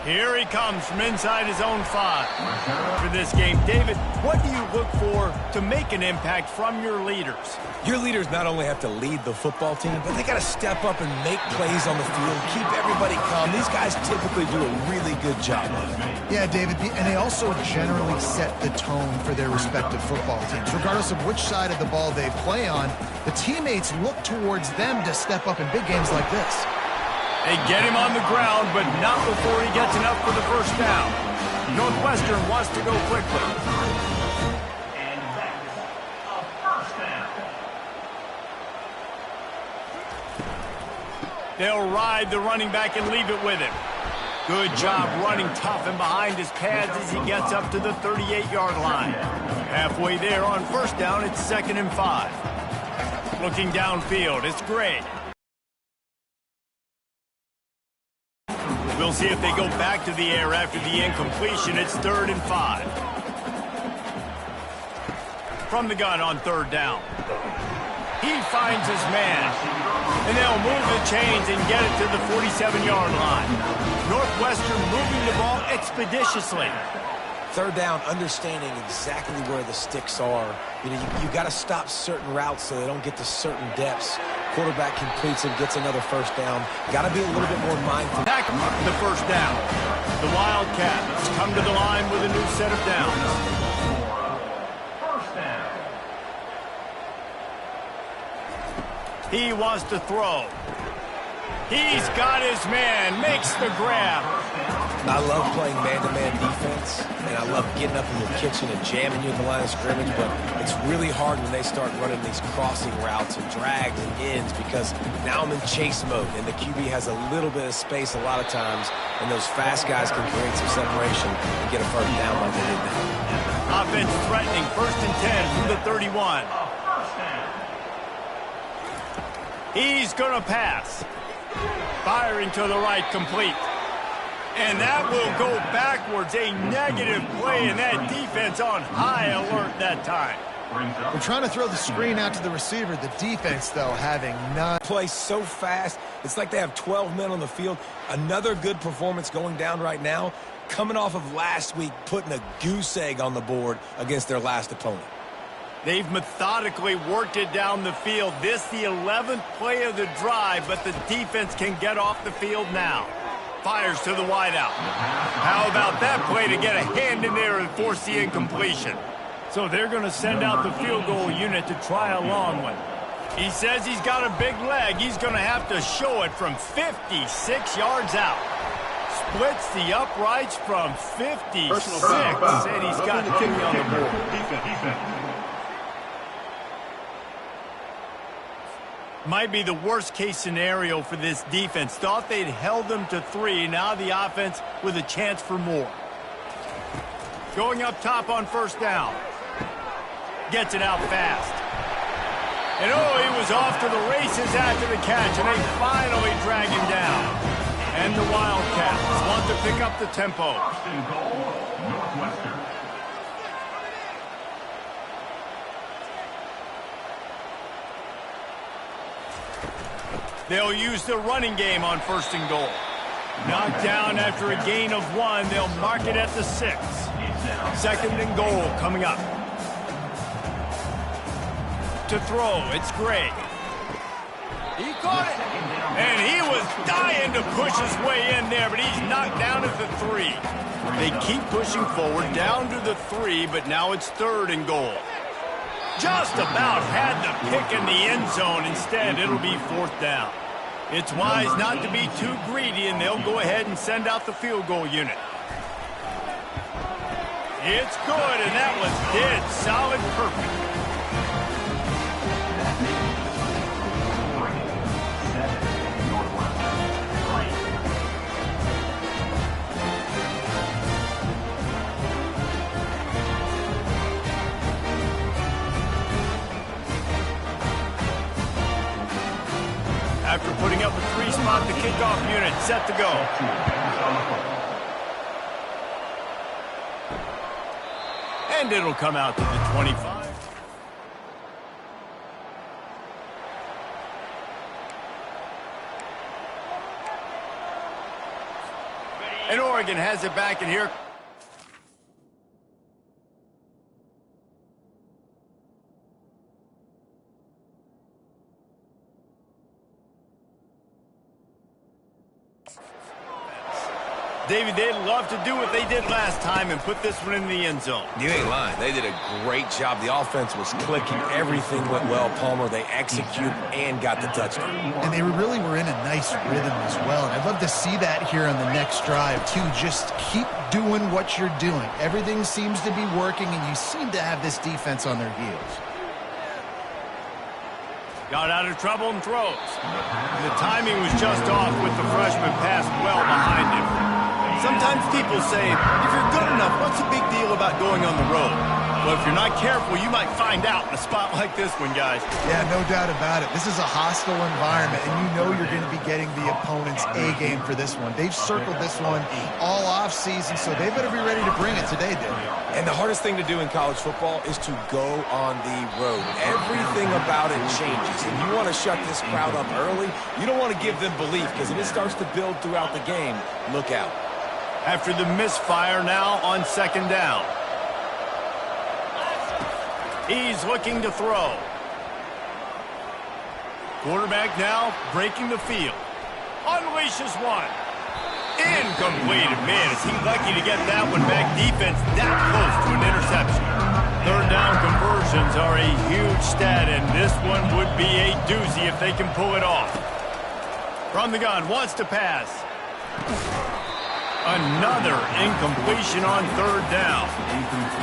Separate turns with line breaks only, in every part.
Here he comes from inside his own 5. For this game, David, what do you look for to make an impact from your leaders?
Your leaders not only have to lead the football team, but they got to step up and make plays on the field, keep everybody calm. These guys typically do a really good job of it.
Yeah, David, and they also generally set the tone for their respective football teams. Regardless of which side of the ball they play on, the teammates look towards them to step up in big games like this.
They get him on the ground, but not before he gets enough for the first down. Northwestern wants to go quickly.
And that's a first down.
They'll ride the running back and leave it with him. Good job running tough and behind his pads as he gets up to the 38-yard line. Halfway there on first down, it's 2nd and 5. Looking downfield, it's Gray. We'll see if they go back to the air after the incompletion. It's 3rd and 5. From the gun on 3rd down. He finds his man. And they'll move the chains and get it to the 47-yard line. Northwestern moving the ball expeditiously.
3rd down, understanding exactly where the sticks are. You know, you got to stop certain routes so they don't get to certain depths. Quarterback completes and gets another first down. Got to be a little bit more mindful.
Back the first down. The Wildcats come to the line with a new set of downs.
First down.
He wants to throw. He's got his man, makes the grab.
I love playing man-to-man defense, and I love getting up in your kitchen and jamming you at the line of scrimmage, but it's really hard when they start running these crossing routes and drags and ends because now I'm in chase mode, and the QB has a little bit of space a lot of times, and those fast guys can create some separation and get a first down like they did now.
Offense threatening, 1st and 10 from the 31. He's going to pass. Firing to the right, complete. And that will go backwards. A negative play, and that defense on high alert that time.
They're trying to throw the screen out to the receiver. The defense, though, having none.
Play so fast. It's like they have 12 men on the field. Another good performance going down right now. Coming off of last week, putting a goose egg on the board against their last opponent.
They've methodically worked it down the field. This the 11th play of the drive, but the defense can get off the field now. Fires to the wideout. How about that play to get a hand in there and force the incompletion? So they're going to send out the field goal unit to try a long one. He says he's got a big leg. He's going to have to show it from 56 yards out. Splits the uprights from 56, and he's got 2 on the board.
Defense.
Might be the worst-case scenario for this defense. Thought they'd held them to 3. Now the offense with a chance for more. Going up top on first down. Gets it out fast. And he was off to the races after the catch, and they finally drag him down. And the Wildcats want to pick up the tempo.
First and goal, Northwestern.
They'll use the running game on 1st and goal. Knocked down after a gain of 1. They'll mark it at the 6. 2nd and goal coming up. To throw, it's Gray. He caught it. And he was dying to push his way in there, but he's knocked down at the 3. They keep pushing forward down to the 3, but now it's 3rd and goal. Just about had the pick in the end zone. Instead, it'll be 4th down. It's wise not to be too greedy, and they'll go ahead and send out the field goal unit. It's good, and that was dead solid perfect. After putting up a 3-spot, the kickoff unit set to go. And it'll come out to the 25. And Oregon has it back in here. David, they'd love to do what they did last time and put this one in the end zone.
You ain't lying. They did a great job. The offense was clicking. Everything went well, Palmer. They executed and got the touchdown.
And they really were in a nice rhythm as well. And I'd love to see that here on the next drive, too. Just keep doing what you're doing. Everything seems to be working, and you seem to have this defense on their heels.
Got out of trouble and throws. The timing was just off with the freshman pass well behind him. Sometimes people say, if you're good enough, what's the big deal about going on the road? Well, if you're not careful, you might find out in a spot like this one, guys.
Yeah, no doubt about it. This is a hostile environment, and you know you're going to be getting the opponent's A-game for this one. They've circled this one all off-season, so they better be ready to bring it today, Dave.
And the hardest thing to do in college football is to go on the road. Everything about it changes. If you want to shut this crowd up early, you don't want to give them belief, because if it starts to build throughout the game, look out.
After the misfire, now on second down. He's looking to throw. Quarterback now breaking the field. Unleashes one. Incomplete. Man, is he lucky to get that one back. Defense that close to an interception. Third down conversions are a huge stat, and this one would be a doozy if they can pull it off. From the gun, wants to pass. Another incompletion on third down.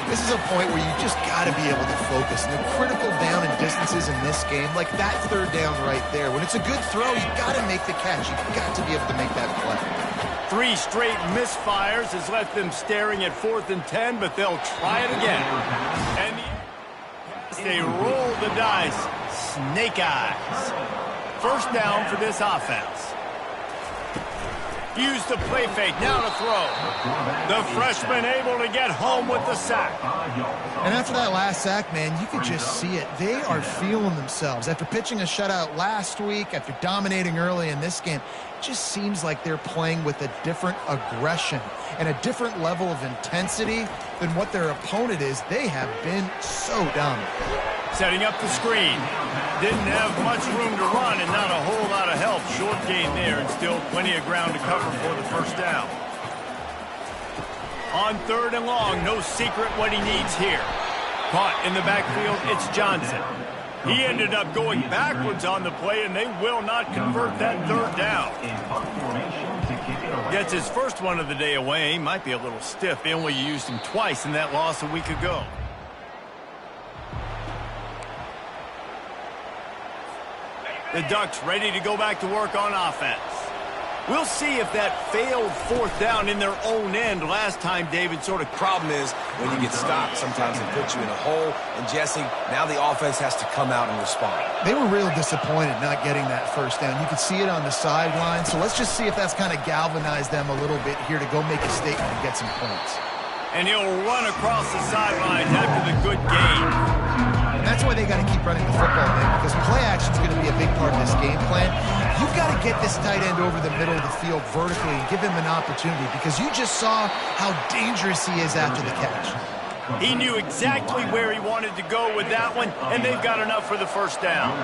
This is a point where you just got to be able to focus. And the critical down and distances in this game, like that third down right there, when it's a good throw, you got to make the catch. You've got to be able to make that play.
3 straight misfires has left them staring at 4th and 10, but they'll try it again. And they roll the dice. Snake eyes. First down for this offense. Use the play fake, now to throw. The freshman able to get home with the sack.
And after that last sack, man, you could just see it. They are feeling themselves. After pitching a shutout last week, after dominating early in this game, it just seems like they're playing with a different aggression and a different level of intensity than what their opponent is. They have been so dominant.
Setting up the screen. Didn't have much room to run and not a whole lot of help. Short gain there and still plenty of ground to cover for the first down. On third and long, no secret what he needs here. Caught in the backfield, it's Johnson. He ended up going backwards on the play, and they will not convert that third down. Gets his first one of the day away. He might be a little stiff. They only used him twice in that loss a week ago. The Ducks ready to go back to work on offense. We'll see if that failed fourth down in their own end last time, David, sort of.
Problem is, when you get stopped, sometimes it puts you in a hole. And, Jesse, now the offense has to come out and respond.
They were real disappointed not getting that first down. You could see it on the sideline. So let's just see if that's kind of galvanized them a little bit here to go make a statement and get some points.
And he'll run across the sidelines after the good game.
That's why they got to keep running the football, man, because play action is going to be a big part of this game plan. You've got to get this tight end over the middle of the field vertically and give him an opportunity, because you just saw how dangerous he is after the catch.
He knew exactly where he wanted to go with that one, and they've got enough for the first down.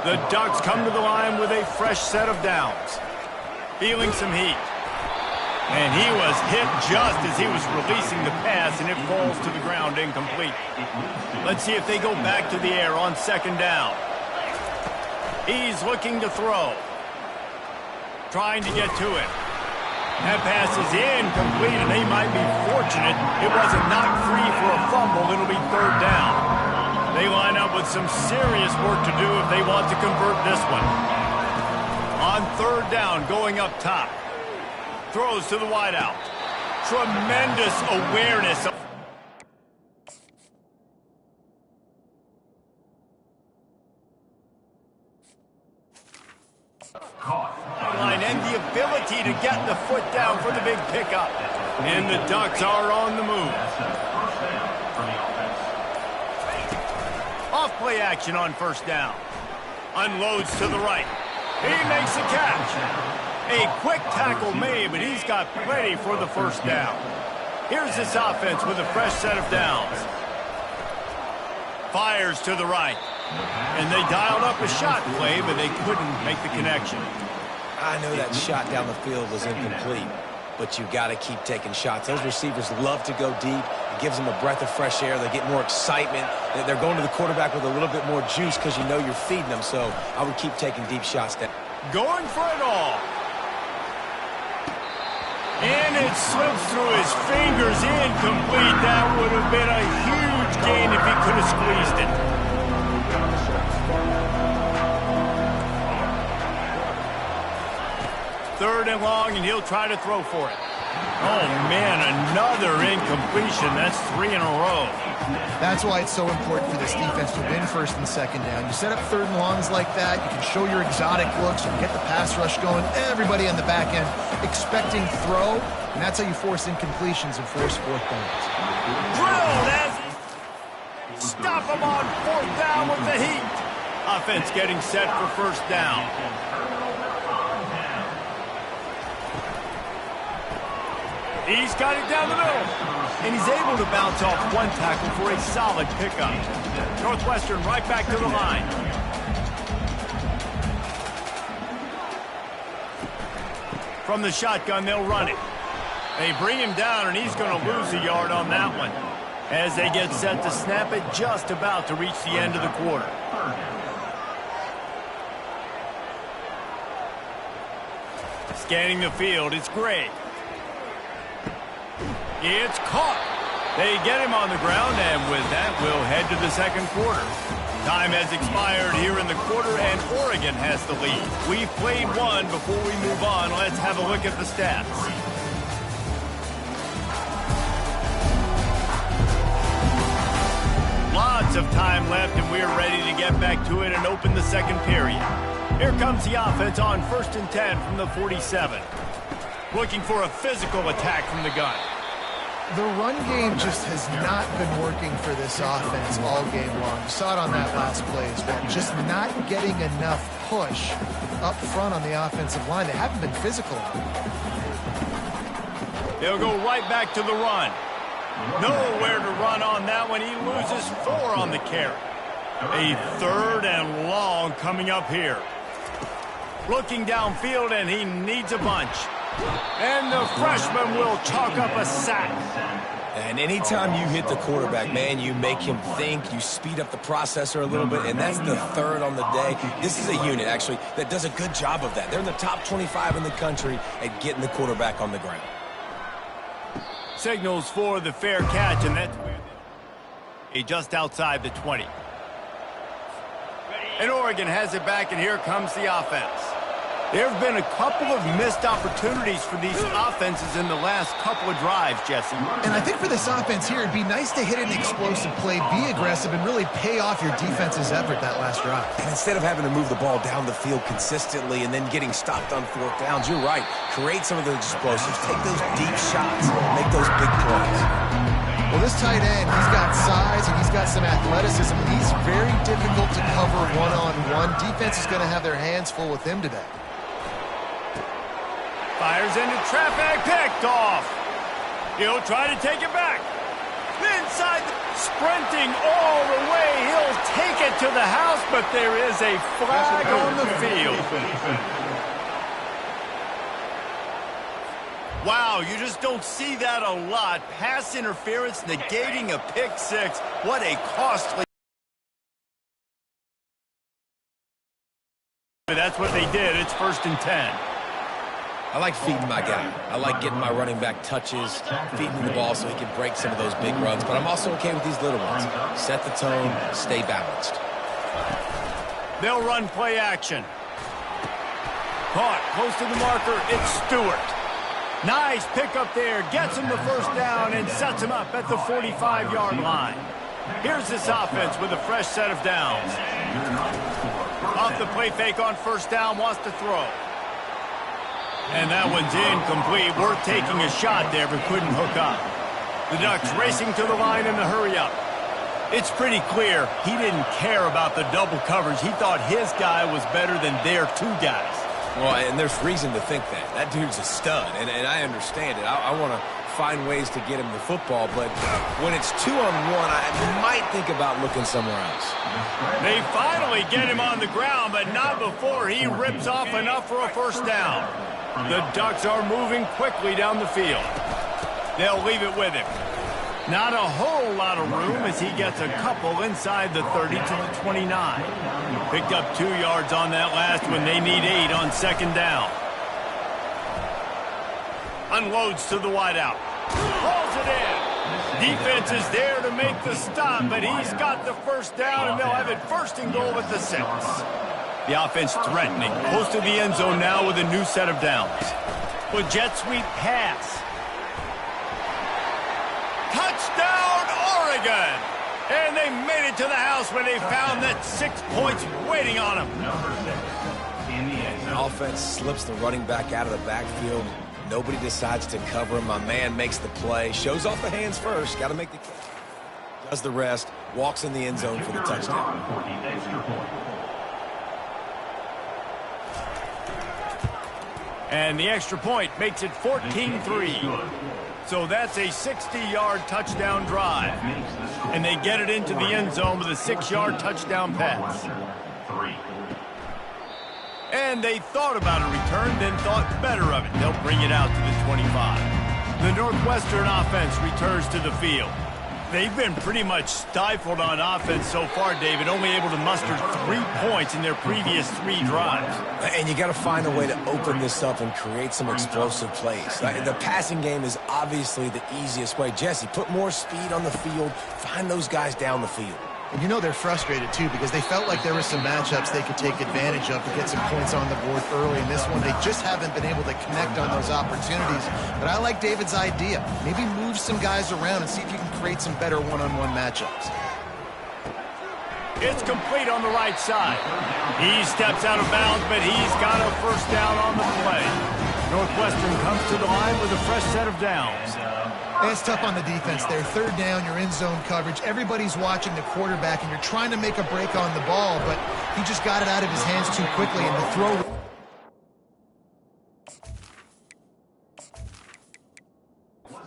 The Ducks come to the line with a fresh set of downs. Feeling some heat. And he was hit just as he was releasing the pass, and it falls to the ground incomplete. Let's see if they go back to the air on second down. He's looking to throw. Trying to get to it. That pass is incomplete, and they might be fortunate it wasn't knocked free for a fumble. It'll be third down. They line up with some serious work to do if they want to convert this one. On third down, going up top. Throws to the wideout. Tremendous awareness. Line and the ability to get the foot down for the big pickup. And the Ducks are on the move. Off play action on first down. Unloads to the right. He makes a catch. A quick tackle made, but he's got plenty for the first down. Here's this offense with a fresh set of downs. Fires to the right. And they dialed up a shot play, but they couldn't make the connection.
I know that shot down the field was incomplete, but you got to keep taking shots. Those receivers love to go deep. It gives them a breath of fresh air. They get more excitement. They're going to the quarterback with a little bit more juice because you know you're feeding them. So I would keep taking deep shots down.
Going for it all. And it slips through his fingers, incomplete. That would have been a huge gain if he could have squeezed it. Third and long, and he'll try to throw for it. Oh, man, another incompletion. That's 3 in a row.
That's why it's so important for this defense to win first and second down. You set up third and longs like that, you can show your exotic looks, you can get the pass rush going, everybody on the back end expecting throw, and that's how you force incompletions and force fourth downs.
Drilled as he stop him on fourth down with the heat. Offense getting set for first down. He's got it down the middle. And he's able to bounce off one tackle for a solid pickup. Northwestern right back to the line. From the shotgun, they'll run it. They bring him down, and he's going to lose a yard on that one. As they get set to snap it, just about to reach the end of the quarter. Scanning the field, it's Gray. It's caught. They get him on the ground, and with that, we'll head to the second quarter. Time has expired here in the quarter, and Oregon has the lead. We've played one. Before we move on, let's have a look at the stats. Lots of time left, and we're ready to get back to it and open the second period. Here comes the offense on 1st and 10 from the 47. Looking for a physical attack from the gun.
The run game just has not been working for this offense all game long. You saw it on that last play as well. Just not getting enough push up front on the offensive line. They haven't been physical.
They'll go right back to the run. Nowhere to run on that one. He loses 4 on the carry. A 3rd and long coming up here. Looking downfield, and he needs a bunch. And the freshman will chalk up a sack.
And anytime you hit the quarterback, man, you make him think, you speed up the processor a little bit, and that's the 3rd on the day. This is a unit, actually, that does a good job of that. They're in the top 25 in the country at getting the quarterback on the ground.
Signals for the fair catch, and that's just outside the 20. And Oregon has it back, and here comes the offense. There have been a couple of missed opportunities for these offenses in the last couple of drives, Jesse.
And I think for this offense here, it'd be nice to hit an explosive play, be aggressive, and really pay off your defense's effort that last drive.
And instead of having to move the ball down the field consistently and then getting stopped on fourth downs, you're right. Create some of those explosives. Take those deep shots. Make those big plays.
Well, this tight end, he's got size and he's got some athleticism. He's very difficult to cover one-on-one. Defense is going to have their hands full with him today.
Fires into traffic, picked off. He'll try to take it back. Inside, sprinting all the way. He'll take it to the house, but there is a flag on the field. Wow, you just don't see that a lot. Pass interference negating a pick six. What a costly... That's what they did. It's 1st and 10.
I like feeding my guy. I like getting my running back touches, feeding him the ball so he can break some of those big runs. But I'm also okay with these little ones. Set the tone, stay balanced.
They'll run play action. Caught close to the marker. It's Stewart. Nice pickup there. Gets him the first down and sets him up at the 45-yard line. Here's this offense with a fresh set of downs. Off the play fake on first down, wants to throw. And that one's incomplete. Worth taking a shot there, but couldn't hook up. The Ducks racing to the line in the hurry-up. It's pretty clear he didn't care about the double coverage. He thought his guy was better than their 2 guys.
Well, and there's reason to think that. That dude's a stud, and I understand it. I want to find ways to get him the football, but when it's 2-on-1, I might think about looking somewhere else.
They finally get him on the ground, but not before he rips off enough for a first down. The Ducks are moving quickly down the field. They'll leave it with him. Not a whole lot of room as he gets a couple inside the 30 to the 29. Picked up 2 yards on that last one. They need 8 on second down. Unloads to the wideout. Hauls it in. Defense is there to make the stop, but he's got the first down, and they'll have it first and goal at the 6. The offense threatening. Close to the end zone now with a new set of downs. With jet sweep pass. Touchdown, Oregon! And they made it to the house when they found that 6 points waiting on them.
Number 6 in the end zone.
Offense slips the running back out of the backfield. Nobody decides to cover him. My man makes the play. Shows off the hands first. Got to make the catch. Does the rest. Walks in the end zone for the touchdown.
For the extra point.
And the extra point makes it 14-3. So that's a 60-yard touchdown drive. And they get it into the end zone with a 6-yard touchdown pass. And they thought about a return, then thought better of it. They'll bring it out to the 25. The Northwestern offense returns to the field. They've been pretty much stifled on offense so far, David, only able to muster 3 points in their previous 3 drives.
And you got to find a way to open this up and create some explosive plays. The passing game is obviously the easiest way. Jesse, put more speed on the field. Find those guys down the field.
And you know they're frustrated, too, because they felt like there were some matchups they could take advantage of to get some points on the board early. In this one, they just haven't been able to connect on those opportunities. But I like David's idea. Maybe move some guys around and see if you can create some better one-on-one matchups.
It's complete on the right side. He steps out of bounds, but he's got a first down on the play. Northwestern comes to the line with a fresh set of downs.
It's tough on the defense there. Third down, you're in zone coverage. Everybody's watching the quarterback, and you're trying to make a break on the ball, but he just got it out of his hands too quickly, and the throw...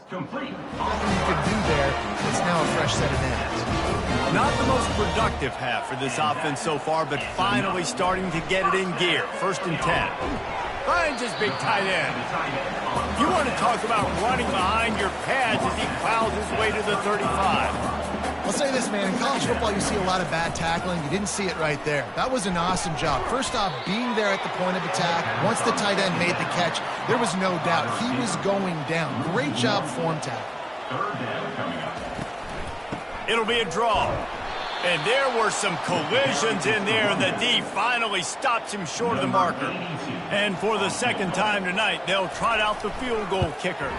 Complete.
Nothing you can do there. It's now a fresh set of downs.
Not the most productive half for this offense so far, but finally starting to get it in gear. 1st and 10. Finds his big tight end. If you want to talk about running behind your pads as he plows his way to the 35.
I'll say this, man. In college football, you see a lot of bad tackling. You didn't see it right there. That was an awesome job. First off, being there at the point of attack. Once the tight end made the catch, there was no doubt he was going down. Great job form tackle.
3rd down coming up.
It'll be a draw. And there were some collisions in there, and the D finally stops him short of the marker. And for the 2nd time tonight, they'll trot out the field goal kicker.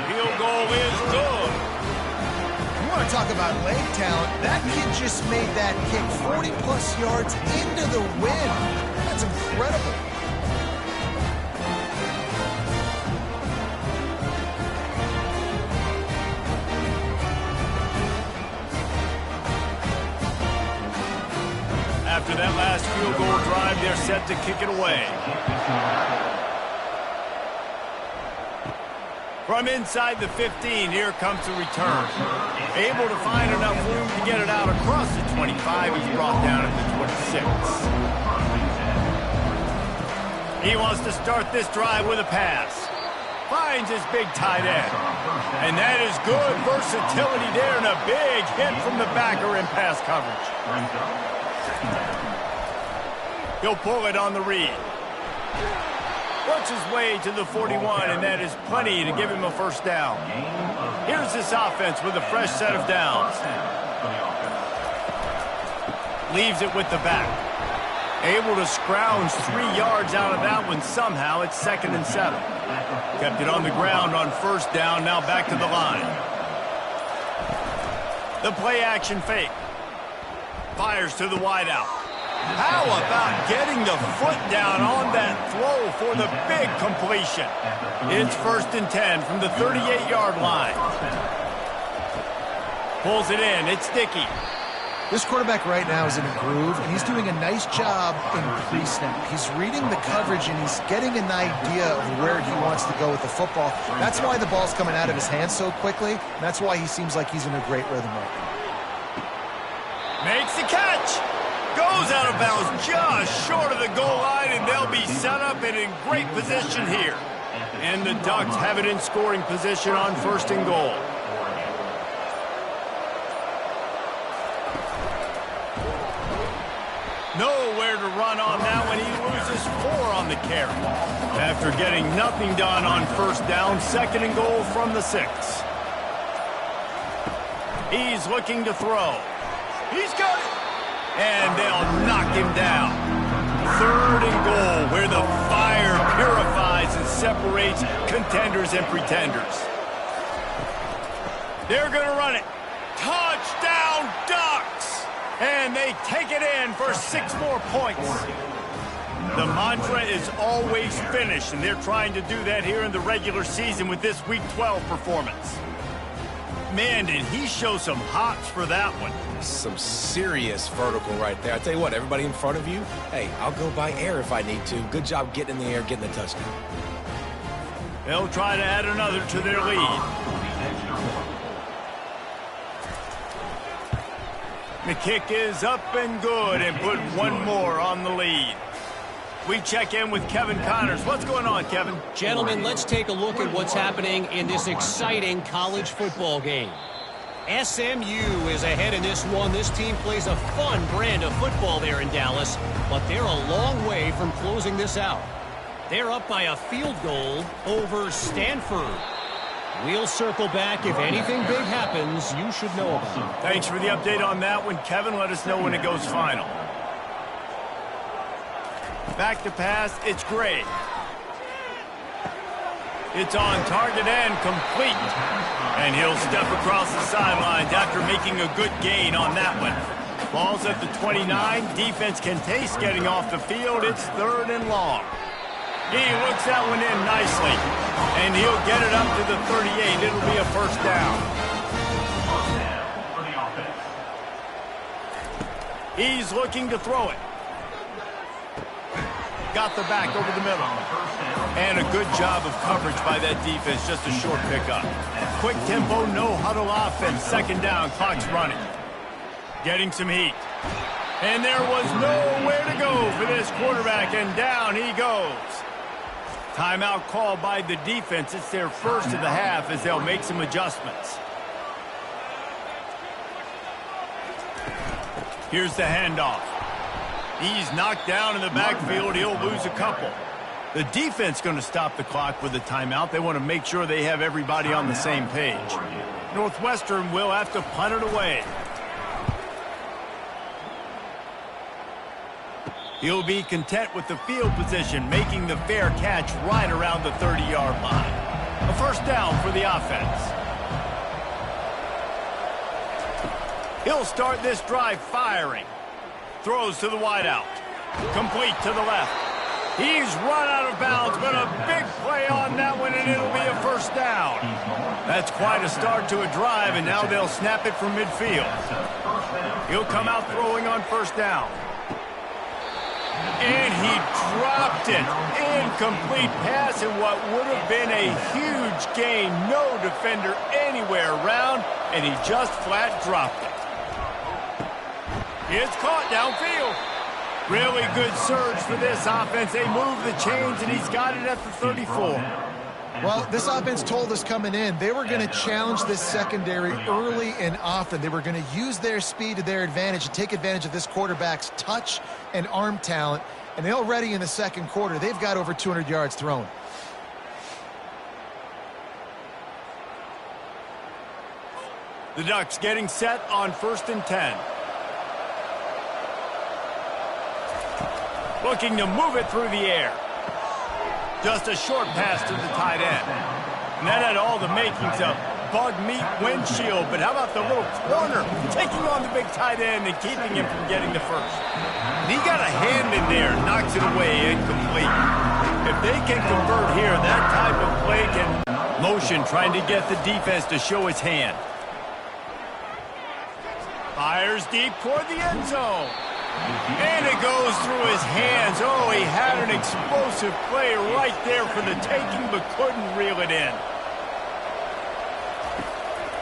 Field goal is good.
You want to talk about leg talent? That kid just made that kick 40-plus yards into the wind. That's incredible.
After that last field goal drive, they're set to kick it away. From inside the 15, here comes the return. Able to find enough room to get it out across the 25. He's brought down at the 26. He wants to start this drive with a pass. Finds his big tight end. And that is good versatility there, and a big hit from the backer in pass coverage. He'll pull it on the read. Works his way to the 41, and that is plenty to give him a first down. Here's this offense with a fresh set of downs. Leaves it with the back. Able to scrounge 3 yards out of that one somehow. It's 2nd and 7. Kept it on the ground on first down, now back to the line. The play action fake. Fires to the wideout. How about getting the foot down on that throw for the big completion? It's 1st and 10 from the 38-yard line. Pulls it in. It's Dickey.
This quarterback right now is in a groove, and he's doing a nice job in pre-snap. He's reading the coverage, and he's getting an idea of where he wants to go with the football. That's why the ball's coming out of his hands so quickly, and that's why he seems like he's in a great rhythm right now.
Makes the catch. Goes out of bounds just short of the goal line, and they'll be set up and in great position here. And the Ducks have it in scoring position on 1st and goal. Nowhere to run on that one. He loses 4 on the carry. After getting nothing done on 1st down, 2nd and goal from the 6. He's looking to throw. He's got it. And they'll knock him down. 3rd and goal, where the fire purifies and separates contenders and pretenders. They're going to run it. Touchdown, Ducks! And they take it in for 6 more points. The mantra is always finish, and they're trying to do that here in the regular season with this Week 12 performance. Man, did he show some hops for that one.
Some serious vertical right there. I tell you what, everybody in front of you, hey, I'll go by air if I need to. Good job getting in the air, getting the touchdown.
They'll try to add another to their lead. The kick is up and good and put 1 more on the lead. We check in with Kevin Connors. What's going on, Kevin?
Gentlemen, let's take a look at what's happening in this exciting college football game. SMU is ahead in this one. This team plays a fun brand of football there in Dallas, but they're a long way from closing this out. They're up by a field goal over Stanford. We'll circle back. If anything big happens, you should know about it.
Thanks for the update on that one, Kevin. Let us know when it goes final. Back to pass, it's Gray. It's on target and complete. And he'll step across the sidelines after making a good gain on that one. Ball's at the 29. Defense can taste getting off the field. It's 3rd and long. He looks that one in nicely. And he'll get it up to the 38. It'll be a 1st down. He's looking to throw it. Got the back over the middle. And a good job of coverage by that defense. Just a short pickup. Quick tempo, no huddle offense. 2nd down, clock's running. Getting some heat. And there was nowhere to go for this quarterback, and down he goes. Timeout called by the defense. It's their 1st of the half as they'll make some adjustments. Here's the handoff. He's knocked down in the backfield. He'll lose a couple. The defense going to stop the clock with a timeout. They want to make sure they have everybody on the same page. Northwestern will have to punt it away. He'll be content with the field position, making the fair catch right around the 30-yard line. A 1st down for the offense. He'll start this drive firing. Throws to the wideout. Complete to the left. He's run out of bounds, but a big play on that one, and it'll be a 1st down. That's quite a start to a drive, and now they'll snap it from midfield. He'll come out throwing on 1st down. And he dropped it. Incomplete pass in what would have been a huge gain. No defender anywhere around, and he just flat dropped it. It's caught downfield. Really good surge for this offense. They move the chains, and he's got it at the 34.
Well, this offense told us coming in they were going to challenge this secondary early and often. They were going to use their speed to their advantage and take advantage of this quarterback's touch and arm talent. And already in the 2nd quarter, they've got over 200 yards thrown.
The Ducks getting set on 1st and 10. Looking to move it through the air. Just a short pass to the tight end. And that had all the makings of bug meat windshield. But how about the little corner taking on the big tight end and keeping him from getting the 1st? And he got a hand in there, knocks it away, incomplete. If they can convert here, that type of play can motion, trying to get the defense to show its hand. Fires deep toward the end zone. And it goes through his hands. Oh, he had an explosive play right there for the taking, but couldn't reel it in.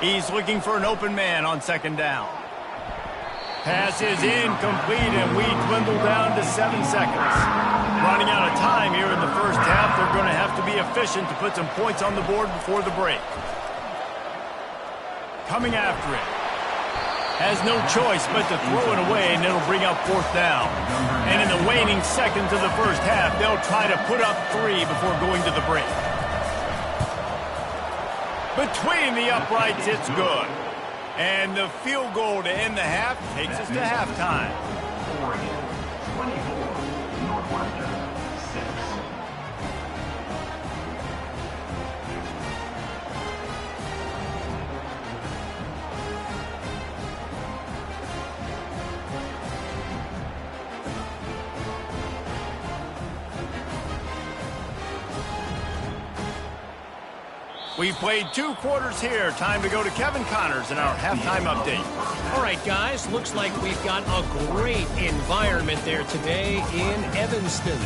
He's looking for an open man on second down. Pass is incomplete, and we dwindle down to 7 seconds. Running out of time here in the first half. They're going to have to be efficient to put some points on the board before the break. Coming after it. Has no choice but to throw it away, and it'll bring up fourth down. And in the waning seconds of the first half, they'll try to put up 3 before going to the break. Between the uprights, it's good. And the field goal to end the half takes us to halftime.
Oregon, 24. Northwestern, 6.
We've played 2 quarters here. Time to go to Kevin Connors in our halftime update.
All right, guys, looks like we've got a great environment there today in Evanston.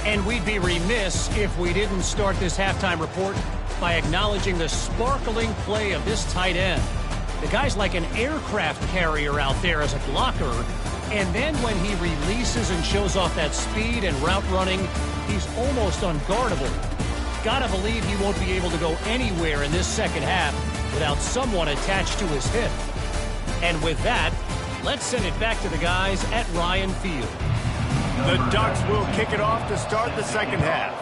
And we'd be remiss if we didn't start this halftime report by acknowledging the sparkling play of this tight end. The guy's like an aircraft carrier out there as a blocker. And then when he releases and shows off that speed and route running, he's almost unguardable. Gotta believe he won't be able to go anywhere in this second half without someone attached to his hip. And with that, let's send it back to the guys at Ryan Field.
The Ducks will kick it off to start the second half.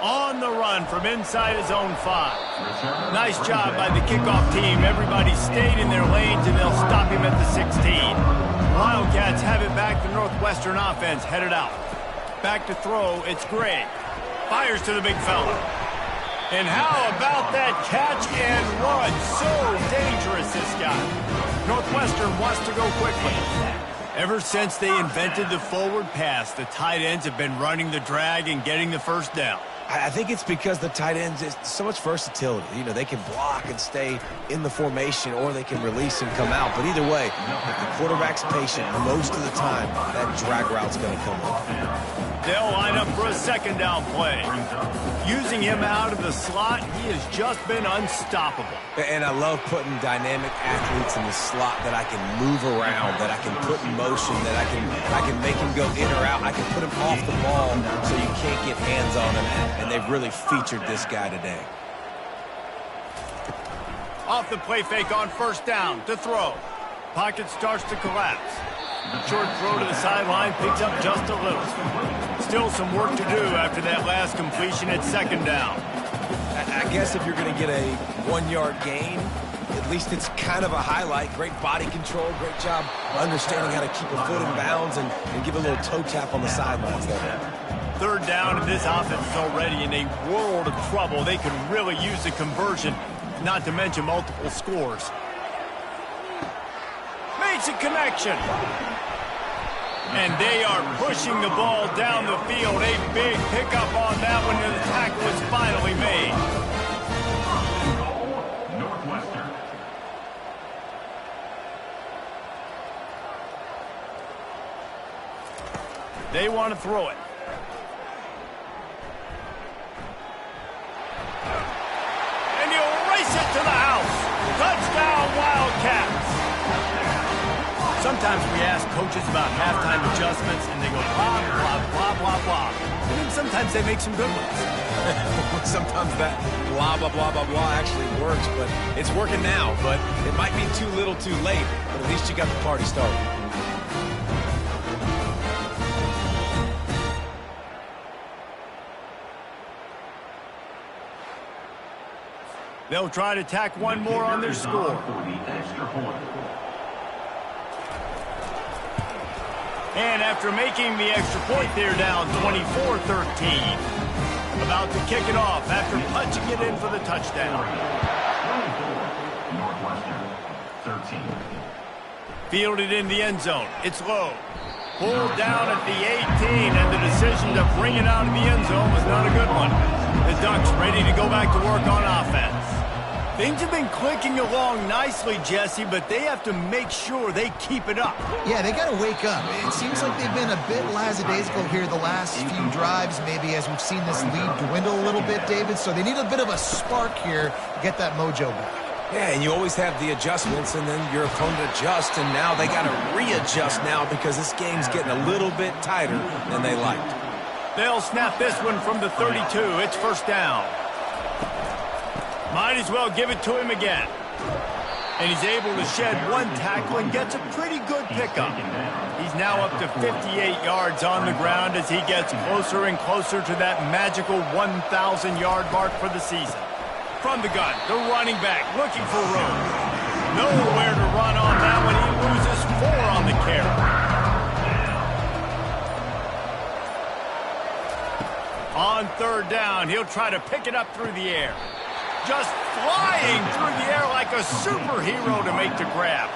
On the run from inside his own 5. Nice job by the kickoff team. Everybody stayed in their lanes, and they'll stop him at the 16. Wildcats have it back. The Northwestern offense headed out. Back to throw, it's Gray. Fires to the big fella. And how about that catch and run? So dangerous, this guy. Northwestern wants to go quickly. Ever since they invented the forward pass, the tight ends have been running the drag and getting the first down.
I think it's because the tight ends is so much versatility. You know, they can block and stay in the formation, or they can release and come out. But either way, if the quarterback's patient, most of the time, that drag route's going to come up.
They'll line up for a second down play. Using him out of the slot, he has just been unstoppable.
And I love putting dynamic athletes in the slot that I can move around, that I can put in motion, that I can make him go in or out. I can put him off the ball so you can't get hands on him. And they've really featured this guy today.
Off the play fake on first down to throw. Pocket starts to collapse. Short throw to the sideline, picks up just a little. Still some work to do after that last completion at second down.
I guess if you're going to get a 1-yard gain, at least it's kind of a highlight. Great body control, great job understanding how to keep a foot in bounds and give a little toe tap on the sidelines there.
Third down, and this offense is already in a world of trouble. They could really use a conversion, not to mention multiple scores. Makes a connection. And they are pushing the ball down the field. A big pickup on that one, and the tackle is finally made.
Northwestern.
They want to throw it. And he'll race it to the house. Touchdown, Wildcats. Sometimes we ask coaches about halftime adjustments, and they go blah, blah, blah, blah, blah. And then sometimes they make some good ones.
Sometimes that blah, blah, blah, blah, blah actually works, but it's working now. But it might be too little too late, but at least you got the party started.
They'll try to tack one more on their score.
For the extra point.
And after making the extra point, they're down 24-13. About to kick it off after punching it in for the touchdown.
24, Northwestern, 13.
Fielded in the end zone. It's low. Pulled down at the 18, and the decision to bring it out of the end zone was not a good one. The Ducks ready to go back to work on offense. Things have been clicking along nicely, Jesse, but they have to make sure they keep it up.
Yeah, they got to wake up. It seems like they've been a bit lackadaisical here the last few drives, maybe, as we've seen this lead dwindle a little bit, David. So they need a bit of a spark here to get that mojo back.
Yeah, and you always have the adjustments, and then your opponent adjusts, and now they got to readjust now because this game's getting a little bit tighter than they liked.
They'll snap this one from the 32. It's first down. Might as well give it to him again. And he's able to shed one tackle and gets a pretty good pickup. He's now up to 58 yards on the ground as he gets closer and closer to that magical 1,000-yard mark for the season. From the gun, the running back looking for room. Nowhere to run on that one. He loses 4 on the carry. On third down, he'll try to pick it up through the air. Just flying through the air like a superhero to make the grab.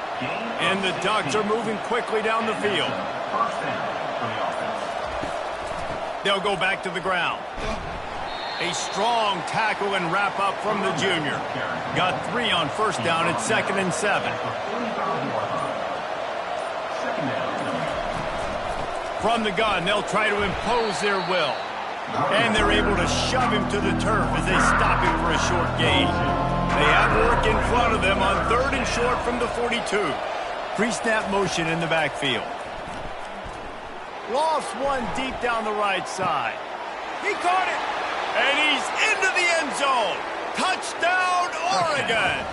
And the Ducks are moving quickly down the field.
First down for the offense.
They'll go back to the ground. A strong tackle and wrap up from the junior. Got 3 on first down at 2nd and 7.
Second down.
From the gun, they'll try to impose their will. And they're able to shove him to the turf as they stop him for a short gain. They have work in front of them on 3rd and short from the 42. Pre-snap motion in the backfield. Lost one deep down the right side. He caught it. And he's into the end zone. Touchdown, Oregon.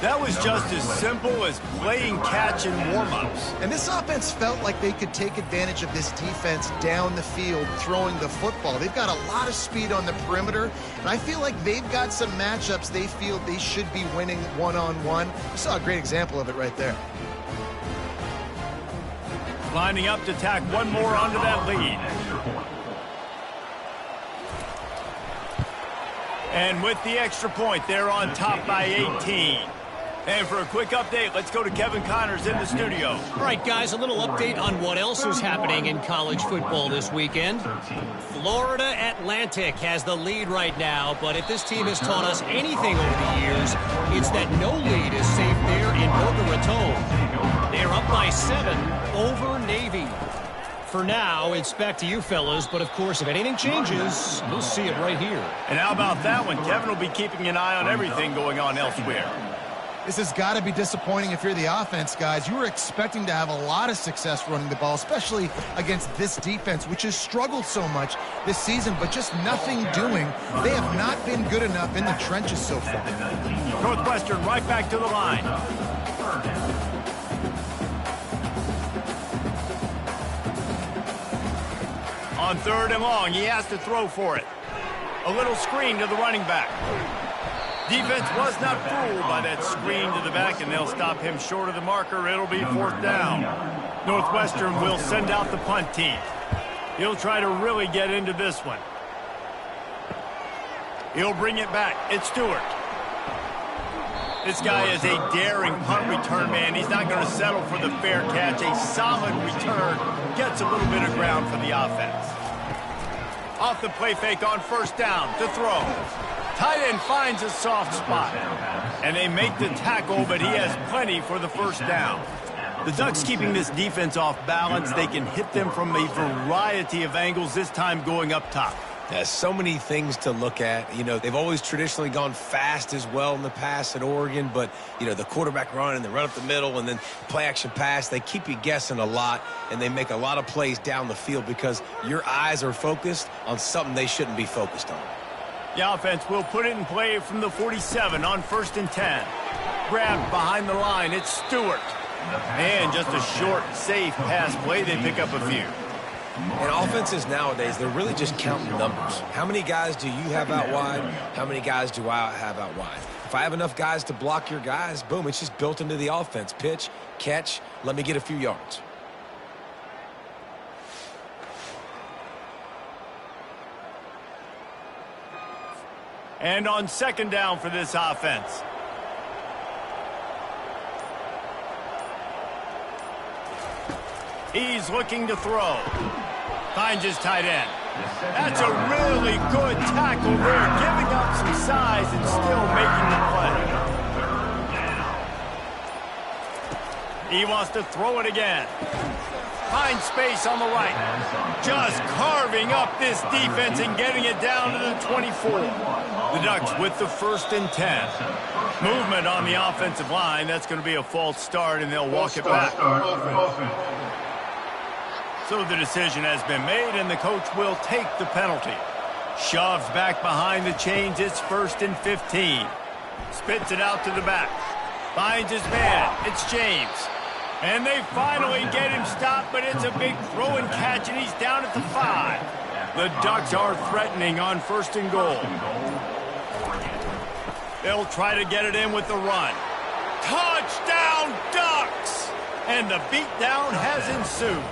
That was just as simple as playing catch in warm-ups.
And this offense felt like they could take advantage of this defense down the field throwing the football. They've got a lot of speed on the perimeter, and I feel like they've got some matchups they feel they should be winning one-on-one. You saw a great example of it right there.
Lining up to tack one more onto that lead. And with the extra point, they're on top by 18. And for a quick update, let's go to Kevin Connors in the studio.
All right, guys, a little update on what else is happening in college football this weekend. Florida Atlantic has the lead right now, but if this team has taught us anything over the years, it's that no lead is safe there in Boca Raton. They're up by 7 over Navy. For now, it's back to you fellas, but of course, if anything changes, you'll see it right here.
And how about that one? Kevin will be keeping an eye on everything going on elsewhere.
This has got to be disappointing if you're the offense, guys. You were expecting to have a lot of success running the ball, especially against this defense, which has struggled so much this season, but just nothing doing. They have not been good enough in the trenches so far.
Northwestern right back to the line. On 3rd and long, he has to throw for it. A little screen to the running back. Defense was not fooled by that screen to the back, and they'll stop him short of the marker. It'll be 4th down. Northwestern will send out the punt team. He'll try to really get into this one. He'll bring it back. It's Stewart. This guy is a daring punt return man. He's not going to settle for the fair catch. A solid return gets a little bit of ground for the offense. Off the play fake on 1st down to throw. Tight end finds a soft spot. And they make the tackle, but he has plenty for the 1st down. The Ducks keeping this defense off balance. They can hit them from a variety of angles, this time going up top.
There's so many things to look at. You know, they've always traditionally gone fast as well in the past at Oregon, but, you know, the quarterback run and then run up the middle and then play action pass, they keep you guessing a lot, and they make a lot of plays down the field because your eyes are focused on something they shouldn't be focused on.
The offense will put it in play from the 47 on 1st and 10. Grabbed behind the line, it's Stewart. And just a short, safe pass play, they pick up a few.
And offenses nowadays, they're really just counting numbers. How many guys do you have out wide? How many guys do I have out wide? If I have enough guys to block your guys, boom, it's just built into the offense. Pitch, catch, let me get a few yards.
And on 2nd down for this offense. He's looking to throw. Finds his tight end. That's a really good tackle there, giving up some size and still making the play. He wants to throw it again. Finds space on the right. Just carving up this defense and getting it down to the 24. The Ducks with the 1st and 10. Movement on the offensive line. That's going to be a false start, and they'll walk it back. So the decision has been made, and the coach will take the penalty. Shoves back behind the chains. It's 1st and 15. Spits it out to the back. Finds his man. It's James. And they finally get him stopped, but it's a big throw and catch, and he's down at the 5. The Ducks are threatening on 1st and goal. They'll try to get it in with the run. Touchdown, Ducks! And the beatdown has ensued.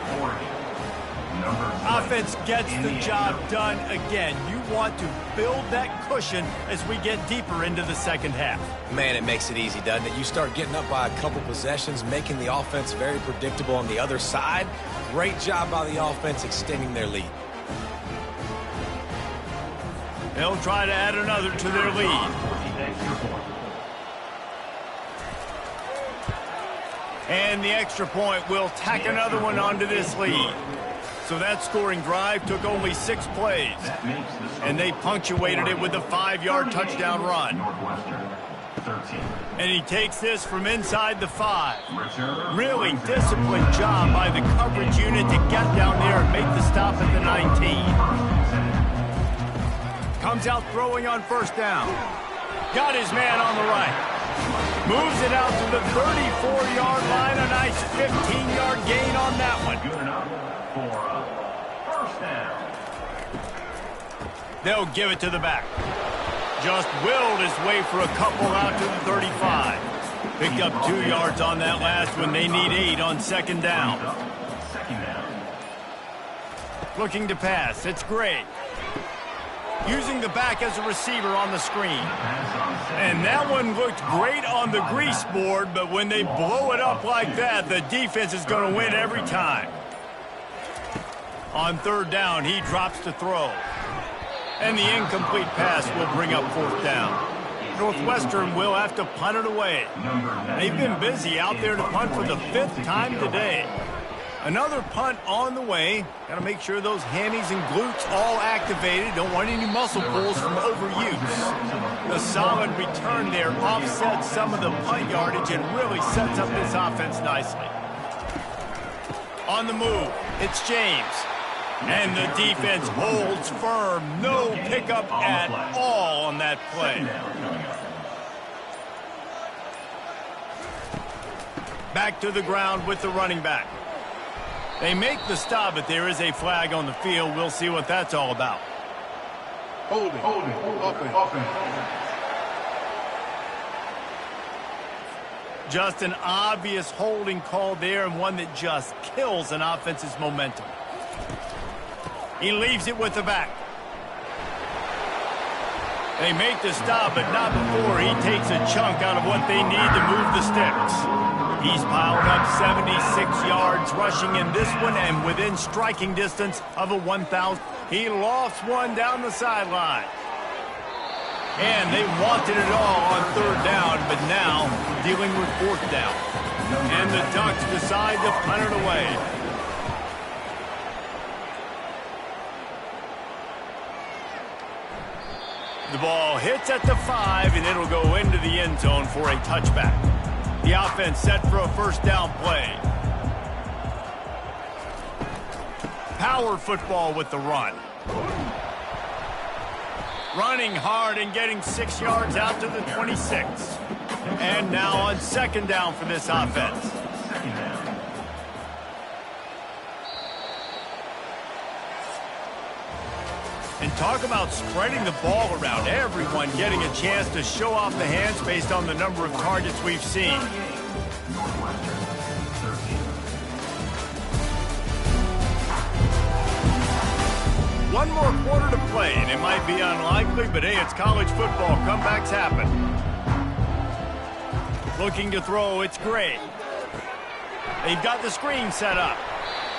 Offense gets the job done again. You want to build that cushion as we get deeper into the second half.
Man, it makes it easy, doesn't it? You start getting up by a couple possessions, making the offense very predictable on the other side. Great job by the offense extending their lead.
They'll try to add another to their lead. And the extra point will tack another one onto this lead. So that scoring drive took only 6 plays. And they punctuated it with a 5-yard touchdown run. And he takes this from inside the 5. Really disciplined job by the coverage unit to get down there and make the stop at the 19. Comes out throwing on 1st down. Got his man on the right. Moves it out to the 34-yard line. A nice 15-yard gain on that one.
Good enough for a 1st down.
They'll give it to the back. Just willed his way for a couple out to the 35. Picked up 2 yards on that last one. They need 8 on 2nd down. Looking to pass. It's Gray. Using the back as a receiver on the screen. And that one looked great on the grease board, but when they blow it up like that, the defense is going to win every time. On 3rd down, he drops to throw. And the incomplete pass will bring up 4th down. Northwestern will have to punt it away. They've been busy out there to punt for the 5th time today. Another punt on the way. Got to make sure those hammies and glutes all activated. Don't want any muscle pulls from overuse. The solid return there offsets some of the punt yardage and really sets up this offense nicely. On the move, it's James. And the defense holds firm. No pickup at all on that play. Back to the ground with the running back. They make the stop, but there is a flag on the field. We'll see what that's all about.
Holding. Offense.
Just an obvious holding call there, and one that just kills an offense's momentum. He leaves it with the back. They make the stop, but not before he takes a chunk out of what they need to move the sticks. He's piled up 76 yards rushing in this one and within striking distance of a 1,000. He lofts one down the sideline. And they wanted it all on 3rd down, but now dealing with 4th down. And the Ducks decide to punt it away. The ball hits at the 5, and it'll go into the end zone for a touchback. The offense set for a 1st down play. Power football with the run. Running hard and getting 6 yards out to the 26. And now on 2nd down for this offense. And talk about spreading the ball around. Everyone getting a chance to show off the hands based on the number of targets we've seen. One more quarter to play, and it might be unlikely, but hey, it's college football. Comebacks happen. Looking to throw, it's Gray. They've got the screen set up.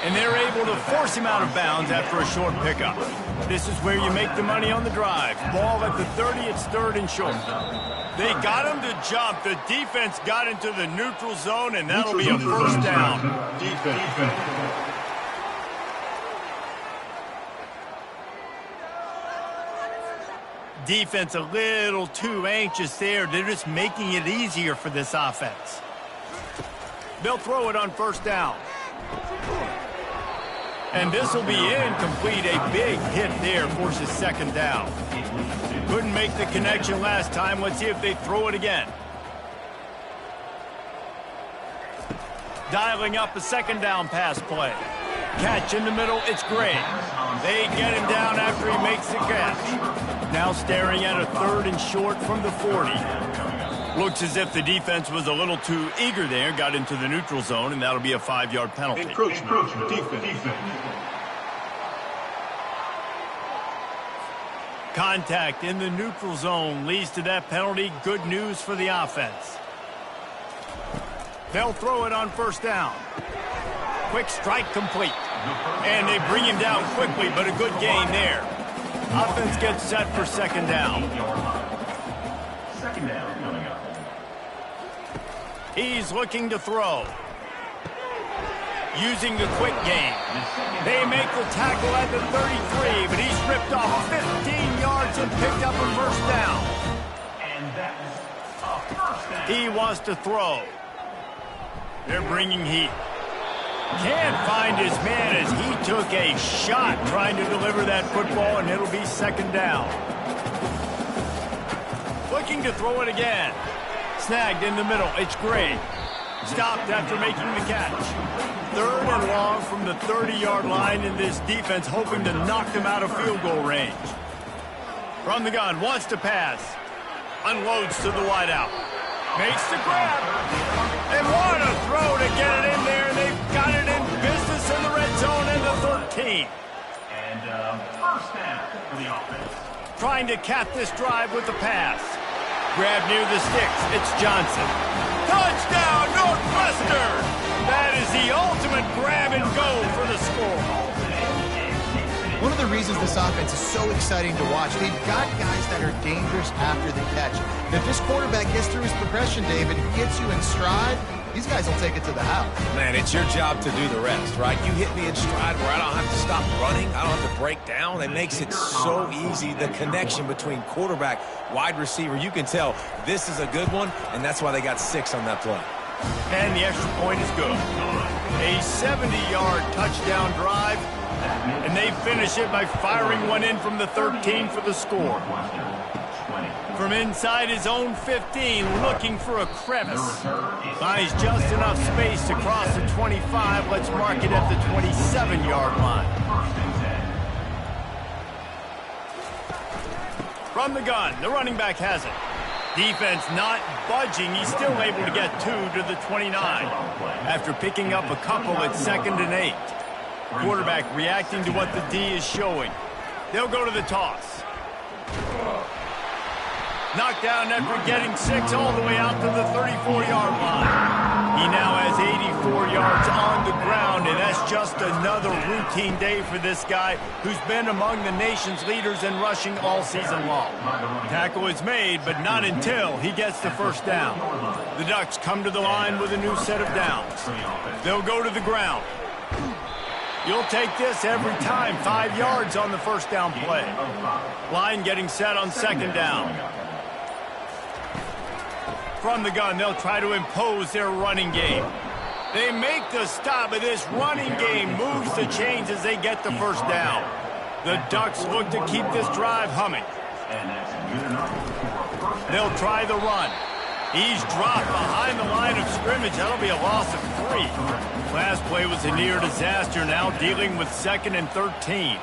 And they're able to force him out of bounds after a short pickup. This is where you make the money on the drive. Ball at the 30, it's 3rd and short. They got him to jump. The defense got into the neutral zone, and that'll be a first down. Defense a little too anxious there. They're just making it easier for this offense. They'll throw it on first down. And this will be incomplete. A big hit there forces 2nd down. Couldn't make the connection last time. Let's see if they throw it again. Dialing up a 2nd down pass play. Catch in the middle, it's Gray. They get him down after he makes the catch. Now staring at a 3rd and short from the 40. Looks as if the defense was a little too eager there, got into the neutral zone, and that'll be a 5-yard penalty.
Encroachment, defense.
Contact in the neutral zone leads to that penalty. Good news for the offense. They'll throw it on first down. Quick strike complete. And they bring him down quickly, but a good gain there. Offense gets set for 2nd down.
2nd down coming up.
He's looking to throw. Using the quick game. They make the tackle at the 33, but he's ripped off 15 yards and picked up a first down.
And that's a first down.
He wants to throw. They're bringing heat. Can't find his man as he took a shot trying to deliver that football, and it'll be 2nd down. Looking to throw it again. Snagged in the middle. It's Gray. Stopped after making the catch. 3rd and long from the 30-yard line, in this defense hoping to knock them out of field goal range. From the gun, wants to pass. Unloads to the wideout. Makes the grab. And what a throw to get it in there. They've got it in business in the red zone in the 13.
And first down for the offense.
Trying to cap this drive with the pass. Grab near the sticks. It's Johnson. Touchdown, Northwestern! That is the ultimate grab and go for the score.
One of the reasons this offense is so exciting to watch, they've got guys that are dangerous after the catch. And if this quarterback gets through his progression, David, he gets you in stride, these guys will take it to the house.
Man, it's your job to do the rest, right? You hit me in stride where I don't have to stop running. I don't have to break down. It makes it so easy. The connection between quarterback, wide receiver, you can tell this is a good one, and that's why they got 6 on that play.
And the extra point is good. A 70-yard touchdown drive, and they finish it by firing one in from the 13 for the score. From inside his own 15, looking for a crevice. Finds just enough space to cross the 25. Let's mark it at the 27-yard line. From the gun, the running back has it. Defense not budging. He's still able to get 2 to the 29. After picking up a couple at 2nd and 8. Quarterback reacting to what the D is showing. They'll go to the toss. Knocked down after getting 6 all the way out to the 34-yard line. He now has 84 yards on the ground, and that's just another routine day for this guy who's been among the nation's leaders in rushing all season long. Tackle is made, but not until he gets the first down. The Ducks come to the line with a new set of downs. They'll go to the ground. You'll take this every time. 5 yards on the first down play. Line getting set on 2nd down. From the gun, they'll try to impose their running game. They make the stop, but this running game moves the chains as they get the first down. The Ducks look to keep this drive humming. They'll try the run. He's dropped behind the line of scrimmage. That'll be a loss of 3. Last play was a near disaster, now dealing with 2nd and 13.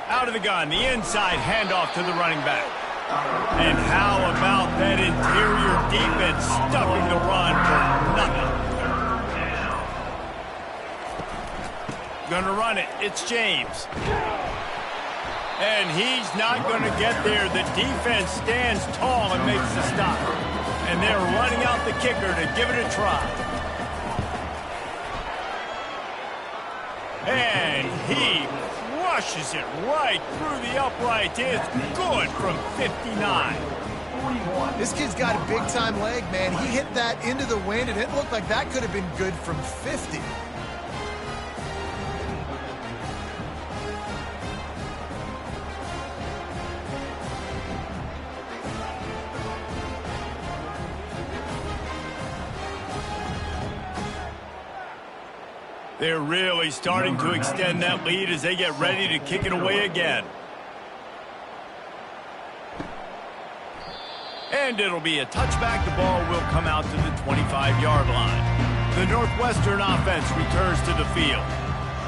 Out of the gun, the inside handoff to the running back. And how about that interior defense stuffing the run for nothing? Gonna run it. It's James. And he's not going to get there. The defense stands tall and makes the stop. And they're running out the kicker to give it a try. And he rushes it right through the uprights. It's good from 59.
This kid's got a big-time leg, man. He hit that into the wind, and it looked like that could have been good from 50.
They're really starting to extend that lead as they get ready to kick it away again. And it'll be a touchback. The ball will come out to the 25-yard line. The Northwestern offense returns to the field.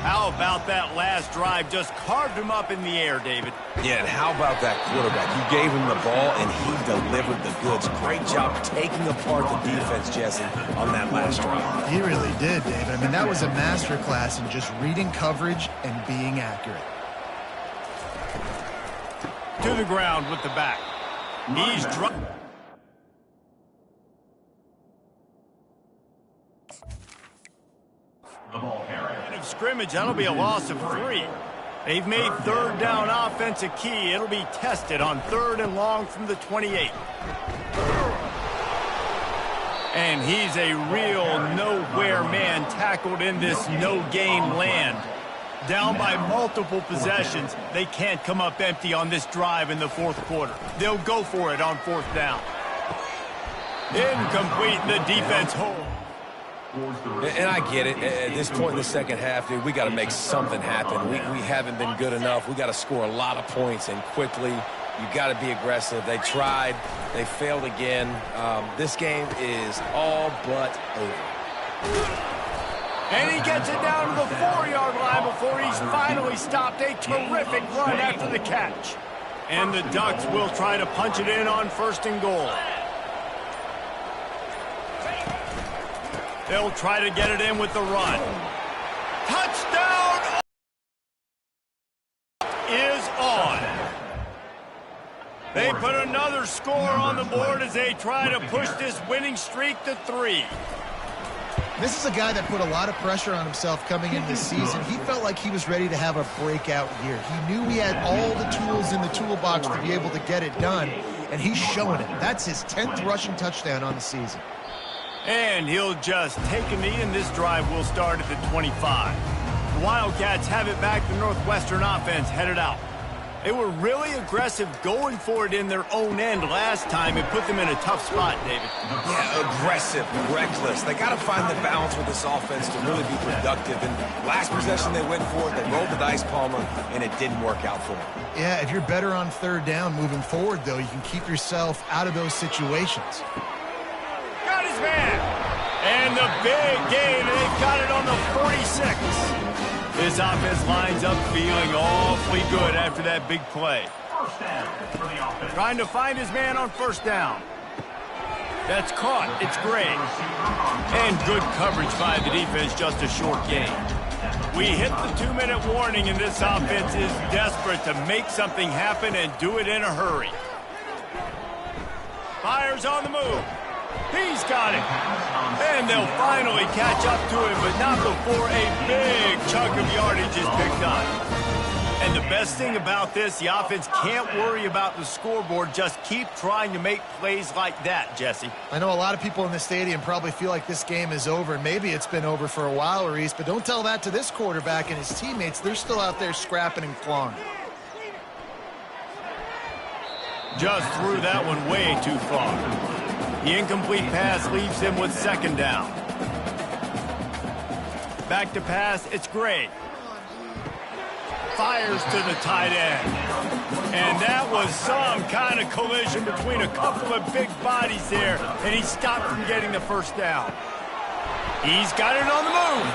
How about that last drive? Just carved him up in the air, David.
Yeah, and how about that quarterback? You gave him the ball, and he delivered the goods. Great job taking apart the defense, Jesse, on that last drive.
He really did, David. I mean, that was a masterclass in just reading coverage and being accurate.
To the ground with the back. He's dropped.
The ball carrier.
Of scrimmage, that'll be a loss of 3. They've made third down offense a key. It'll be tested on 3rd and long from the 28. And he's a real nowhere man tackled in this no-gain land. Down by multiple possessions, they can't come up empty on this drive in the 4th quarter. They'll go for it on 4th down. Incomplete, the defense holds.
And I get it. At this point in the second half, dude, we got to make something happen. We haven't been good enough. We got to score a lot of points and quickly. You got to be aggressive. They tried. They failed again. This game is all but over.
And he gets it down to the 4-yard line before he's finally stopped. A terrific run after the catch. And the Ducks will try to punch it in on 1st and goal. They'll try to get it in with the run. Touchdown is on. They put another score on the board as they try to push this winning streak to 3.
This is a guy that put a lot of pressure on himself coming into this season. He felt like he was ready to have a breakout year. He knew he had all the tools in the toolbox to be able to get it done, and he's showing it. That's his 10th rushing touchdown on the season.
And he'll just take a knee, and this drive will start at the 25. The Wildcats have it back. The Northwestern offense headed out. They were really aggressive going for it in their own end last time. It put them in a tough spot, David.
Yeah, aggressive, reckless. They got to find the balance with this offense to really be productive. And last possession they went for it, they rolled the dice, Palmer, and it didn't work out for them.
Yeah, if you're better on 3rd down moving forward, though, you can keep yourself out of those situations.
Got his man. And the big gain, and they've got it on the 46. This offense lines up feeling awfully good after that big play.
First down for the offense.
Trying to find his man on 1st down. That's caught. It's Gray. And good coverage by the defense, just a short gain. We hit the 2-minute warning, and this offense is desperate to make something happen and do it in a hurry. Fires on the move. He's got it. And they'll finally catch up to him, but not before a big chunk of yardage is picked up. And the best thing about this, the offense can't worry about the scoreboard. Just keep trying to make plays like that, Jesse.
I know a lot of people in the stadium probably feel like this game is over. Maybe it's been over for a while, Reese, but don't tell that to this quarterback and his teammates. They're still out there scrapping and clawing.
Just threw that one way too far. The incomplete pass leaves him with 2nd down. Back to pass, it's Gray. Fires to the tight end. And that was some kind of collision between a couple of big bodies there, and he stopped from getting the 1st down. He's got it on the move.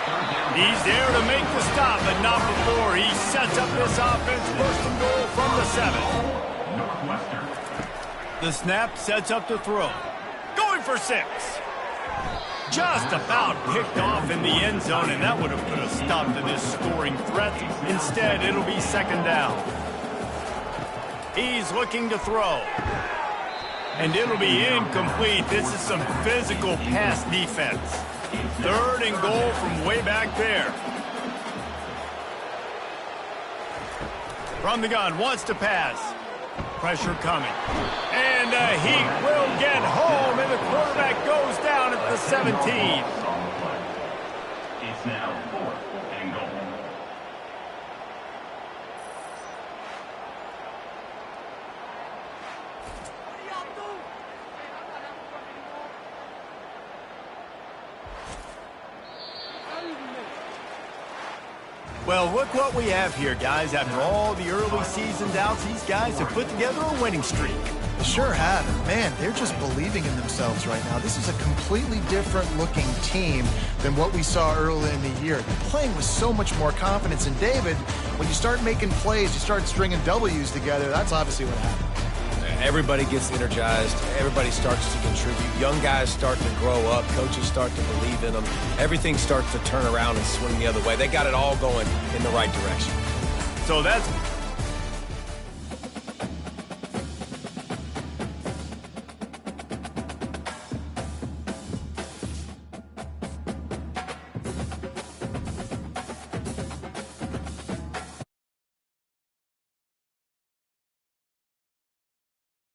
He's there to make the stop, but not before he sets up this offense 1st and goal from the 7. The snap sets up the throw. Going for 6. Just about picked off in the end zone, and that would have put a stop to this scoring threat. Instead, it'll be 2nd down. He's looking to throw. And it'll be incomplete. This is some physical pass defense. 3rd and goal from way back there. From the gun, wants to pass. Pressure coming. And the Heat will get home, and the quarterback goes down at the 17.
It's now 4th and goal.
Well, look what we have here, guys. After all the early season doubts, these guys have put together a winning streak.
They sure have. And man, they're just believing in themselves right now. This is a completely different looking team than what we saw early in the year. They're playing with so much more confidence. And David, when you start making plays, you start stringing W's together, that's obviously what happened.
Everybody gets energized. Everybody starts to contribute. Young guys start to grow up. Coaches start to believe in them. Everything starts to turn around and swing the other way. They got it all going in the right direction.
So that's